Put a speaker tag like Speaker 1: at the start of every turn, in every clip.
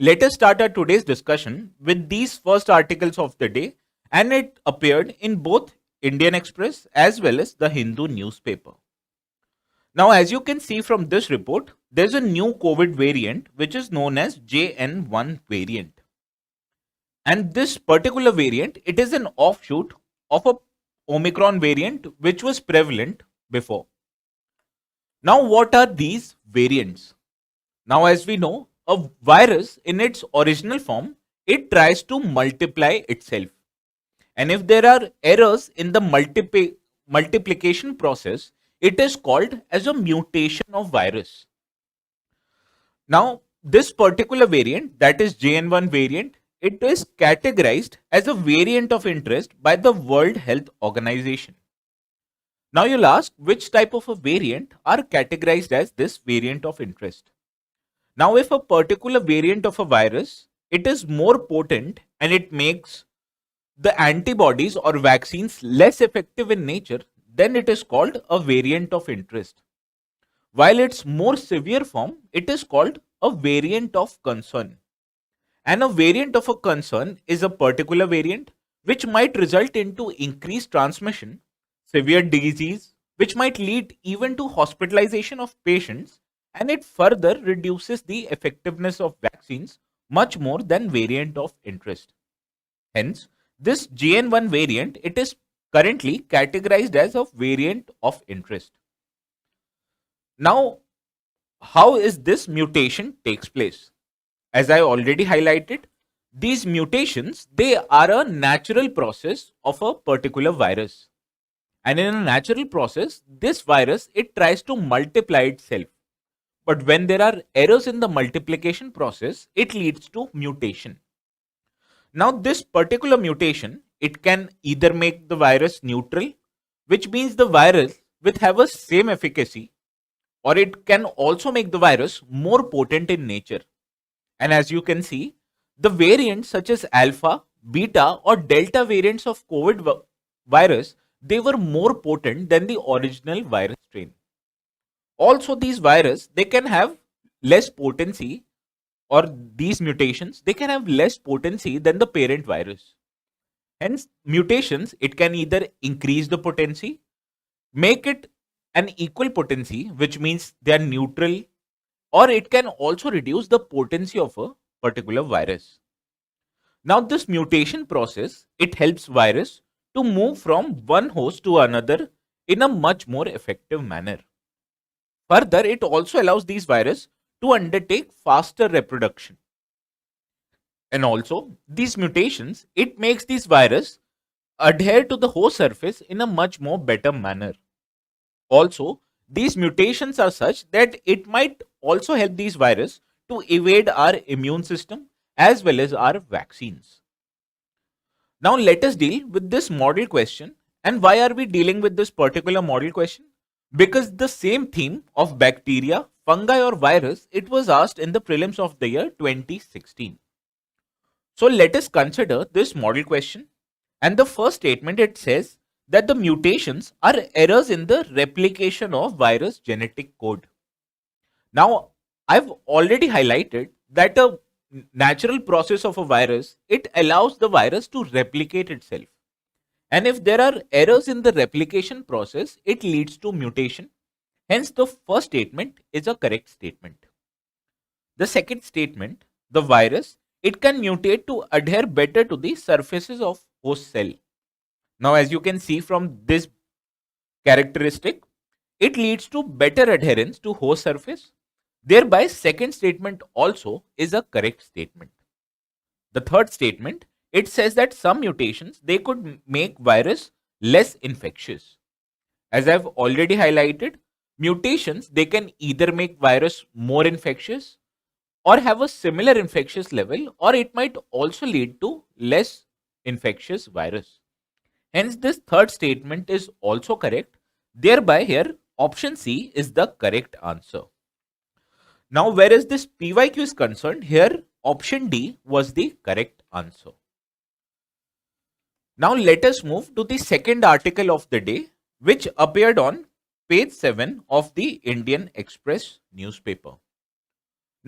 Speaker 1: Let us start our today's discussion with these first articles of the day, and it appeared in both Indian Express as well as the Hindu newspaper. Now, as you can see from this report, there's a new COVID variant which is known as JN1 variant. And this particular variant, it is an offshoot of a Omicron variant which was prevalent before. Now, what are these variants? Now, as we know, a virus in its original form, it tries to multiply itself. And if there are errors in the multiplication process, it is called as a mutation of virus. Now, this particular variant, that is JN1 variant, it is categorized as a variant of interest by the World Health Organization. Now, you'll ask which type of a variant are categorized as this variant of interest. Now, if a particular variant of a virus, it is more potent and it makes the antibodies or vaccines less effective in nature, then it is called a variant of interest. While its more severe form, it is called a variant of concern. And a variant of a concern is a particular variant which might result into increased transmission, severe disease, which might lead even to hospitalization of patients, and it further reduces the effectiveness of vaccines much more than variant of interest. Hence, this JN1 variant, it is currently categorized as a variant of interest. Now, how is this mutation takes place? As I already highlighted, these mutations, they are a natural process of a particular virus. And in a natural process, this virus, it tries to multiply itself. But when there are errors in the multiplication process, it leads to mutation. Now, this particular mutation, it can either make the virus neutral, which means the virus will have a same efficacy, or it can also make the virus more potent in nature. And as you can see, the variants such as alpha, beta, or delta variants of COVID virus, they were more potent than the original virus strain. Also, these viruses, they can have less potency, or these mutations, they can have less potency than the parent virus. Hence, mutations, it can either increase the potency, make it an equal potency, which means they are neutral, or it can also reduce the potency of a particular virus. Now, this mutation process, it helps virus to move from one host to another in a much more effective manner. Further, it also allows these viruses to undertake faster reproduction. And also, these mutations, it makes these viruses adhere to the host surface in a much more better manner. Also, these mutations are such that it might also help these viruses to evade our immune system as well as our vaccines. Now, let us deal with this model question. And why are we dealing with this particular model question? Because the same theme of bacteria, fungi, or virus, it was asked in the prelims of the year 2016. So let us consider this model question. And the first statement, it says that the mutations are errors in the replication of virus genetic code. Now, I've already highlighted that a natural process of a virus, it allows the virus to replicate itself. And if there are errors in the replication process, it leads to mutation. Hence, the first statement is a correct statement. The second statement, the virus, it can mutate to adhere better to the surfaces of host cell. Now, as you can see from this characteristic, it leads to better adherence to host surface. Thereby, second statement also is a correct statement. The third statement, it says that some mutations, they could make virus less infectious. As I've already highlighted, mutations, they can either make virus more infectious or have a similar infectious level, or it might also lead to less infectious virus. Hence, this third statement is also correct. Thereby, here option C is the correct answer. Now, whereas this PYQ is concerned, here option D was the correct answer. Now, let us move to the second article of the day, which appeared on page 7 of the Indian Express newspaper.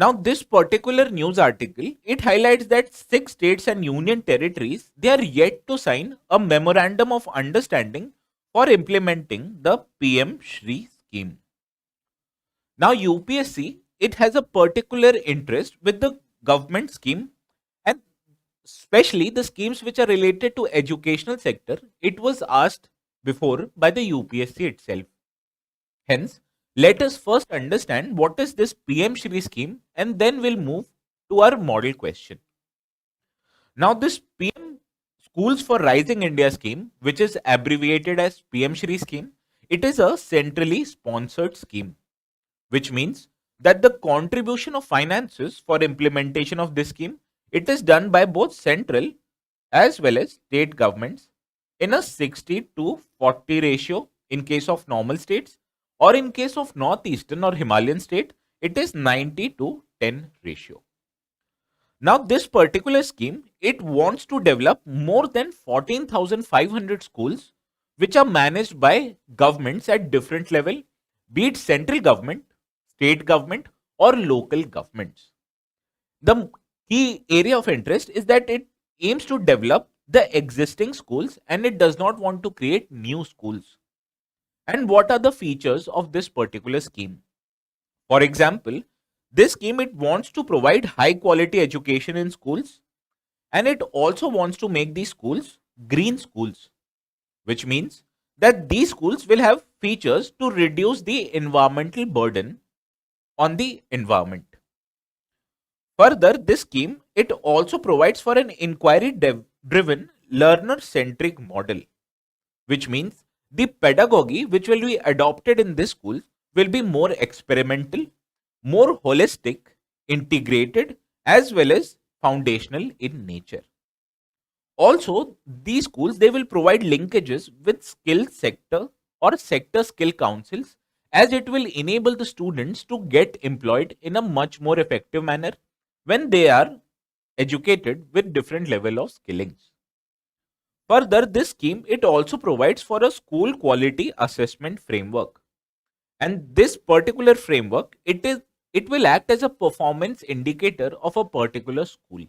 Speaker 1: Now, this particular news article, it highlights that 6 states and union territories, they are yet to sign a memorandum of understanding for implementing the PM-SHRI scheme. Now, UPSC, it has a particular interest with the government scheme, and especially the schemes which are related to educational sector. It was asked before by the UPSC itself. Hence, let us first understand what is this PM-SHRI scheme, and then we'll move to our model question. Now, this PM Schools for Rising India scheme, which is abbreviated as PM-SHRI scheme, it is a centrally sponsored scheme, which means that the contribution of finances for implementation of this scheme, it is done by both central as well as state governments in a 60 to 40 ratio in case of normal states, or in case of northeastern or Himalayan state, it is 90 to 10 ratio. Now, this particular scheme, it wants to develop more than 14,500 schools which are managed by governments at different level, be it central government, state government, or local governments. The key area of interest is that it aims to develop the existing schools and it does not want to create new schools. And what are the features of this particular scheme? For example, this scheme, it wants to provide high quality education in schools, and it also wants to make these schools green schools, which means that these schools will have features to reduce the environmental burden on the environment. Further, this scheme, it also provides for an inquiry driven learner centric model, which means the pedagogy which will be adopted in this school will be more experimental, more holistic, integrated, as well as foundational in nature. Also, these schools, they will provide linkages with skill sector or sector skill councils, as it will enable the students to get employed in a much more effective manner when they are educated with different level of skillings. Further, this scheme, it also provides for a school quality assessment framework, and this particular framework, it will act as a performance indicator of a particular school.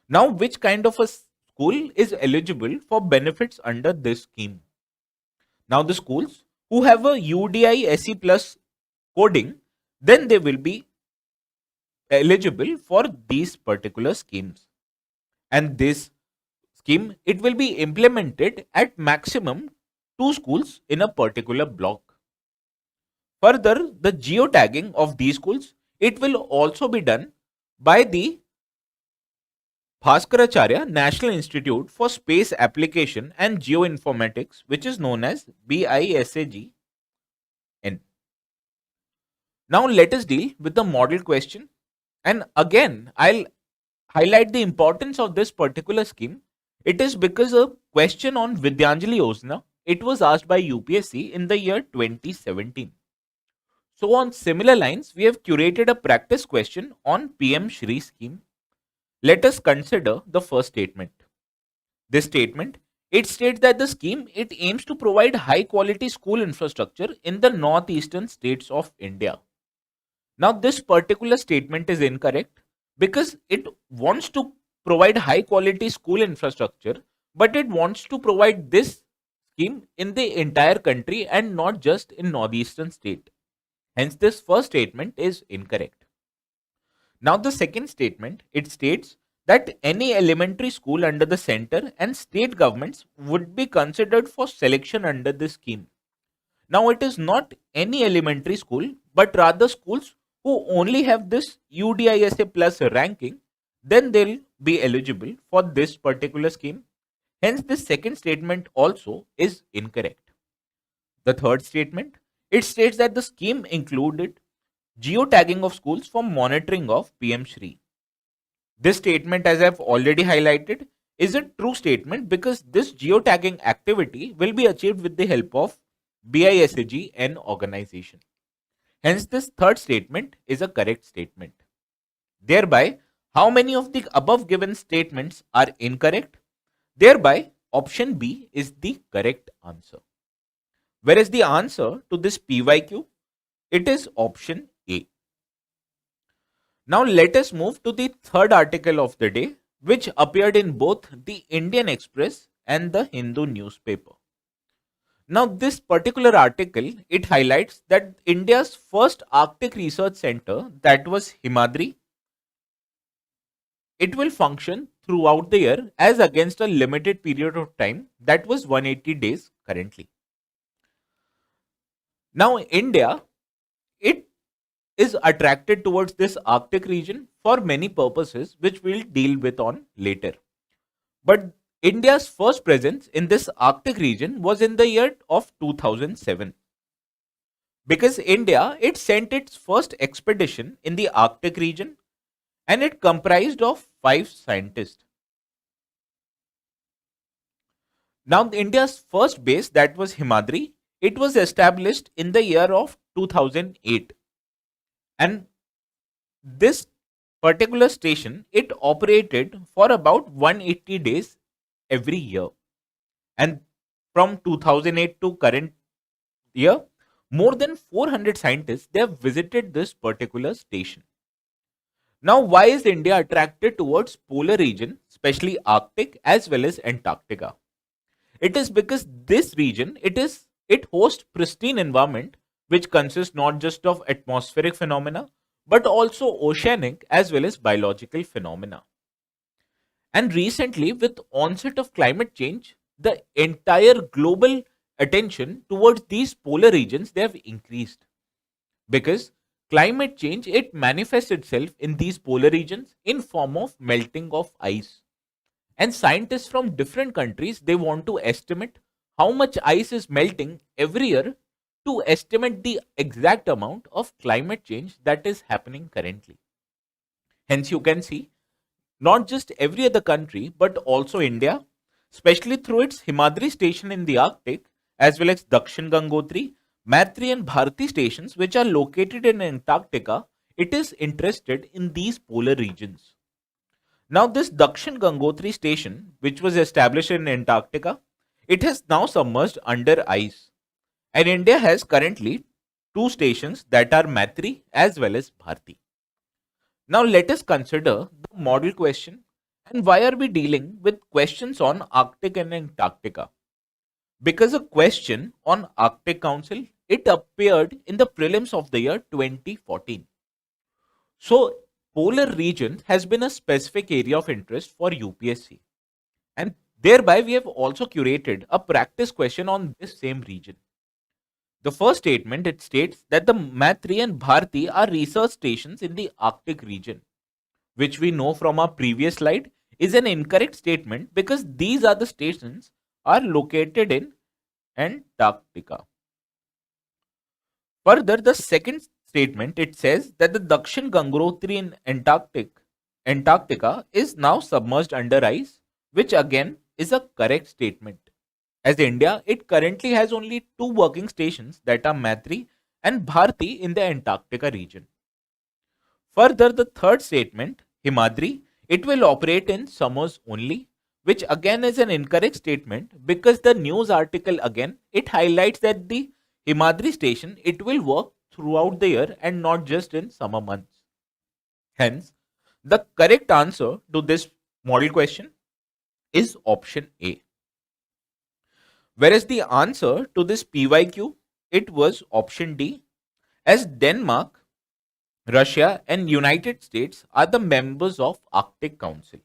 Speaker 1: Now, which kind of a school is eligible for benefits under this scheme? Now, the schools who have a UDI SE plus coding, then they will be eligible for these particular schemes. And this scheme, it will be implemented at maximum 2 schools in a particular block. Further, the geotagging of these schools, it will also be done by the Bhaskaracharya National Institute for Space Application and Geoinformatics, which is known as BISAGN. Now, let us deal with the model question. And again, I'll highlight the importance of this particular scheme. It is because a question on Vidyanjali Yojana, it was asked by UPSC in the year 2017. So, on similar lines, we have curated a practice question on PM-SHRI scheme. Let us consider the first statement. This statement, it states that the scheme, it aims to provide high quality school infrastructure in the northeastern states of India. Now, this particular statement is incorrect because it wants to provide high quality school infrastructure, but it wants to provide this scheme in the entire country and not just in northeastern state. Hence, this first statement is incorrect. Now, the second statement, it states that any elementary school under the center and state governments would be considered for selection under this scheme. Now, it is not any elementary school, but rather schools who only have this UDISA plus ranking, then they'll be eligible for this particular scheme. Hence, this second statement also is incorrect. The third statement, it states that the scheme included geotagging of schools for monitoring of PM-SHRI. This statement, as I've already highlighted, is a true statement because this geotagging activity will be achieved with the help of BISAGN organization. Hence, this third statement is a correct statement. Thereby, how many of the above given statements are incorrect? Thereby, option B is the correct answer. Whereas the answer to this PYQ, it is option A. Now let us move to the third article of the day, which appeared in both the Indian Express and the Hindu newspaper. Now this particular article, it highlights that India's first Arctic Research Center, that was Himadri, it will function throughout the year as against a limited period of time, that was 180 days currently. Now India, it is attracted towards this Arctic region for many purposes, which we'll deal with on later. But India's first presence in this Arctic region was in the year of 2007. Because India, it sent its first expedition in the Arctic region, and it comprised of 5 scientists. Now India's first base, that was Himadri, it was established in the year of 2008. And this particular station, it operated for about 180 days every year. And from 2008 to current year, more than 400 scientists, they have visited this particular station. Now, why is India attracted towards polar region, especially Arctic as well as Antarctica? It is because this region, it hosts pristine environment which consists not just of atmospheric phenomena but also oceanic as well as biological phenomena. And recently, with onset of climate change, the entire global attention towards these polar regions, they have increased, because climate change, it manifests itself in these polar regions in form of melting of ice. And scientists from different countries, they want to estimate how much ice is melting every year to estimate the exact amount of climate change that is happening currently. Hence, you can see not just every other country, but also India, especially through its Himadri station in the Arctic, as well as Dakshin Gangotri, Maitri and Bharati stations, which are located in Antarctica, it is interested in these polar regions. Now, this Dakshin Gangotri station, which was established in Antarctica, it has now submerged under ice. And India has currently 2 stations, that are Maitri as well as Bharati. Now let us consider the model question, and why are we dealing with questions on Arctic and Antarctica? Because a question on Arctic Council, it appeared in the prelims of the year 2014. So polar region has been a specific area of interest for UPSC, and thereby we have also curated a practice question on this same region. The first statement, it states that the Maitri and Bharati are research stations in the Arctic region, which we know from our previous slide is an incorrect statement, because these are the stations are located in Antarctica. Further, the second statement, it says that the Dakshin Gangotri in Antarctica is now submerged under ice, which again is a correct statement. As India, it currently has only 2 working stations, that are Maitri and Bharati in the Antarctica region. Further, the third statement, Himadri, it will operate in summers only, which again is an incorrect statement, because the news article again, it highlights that the Himadri station, it will work throughout the year and not just in summer months. Hence, the correct answer to this model question is option A. Whereas the answer to this PYQ, it was option D, as Denmark, Russia and United States are the members of Arctic Council.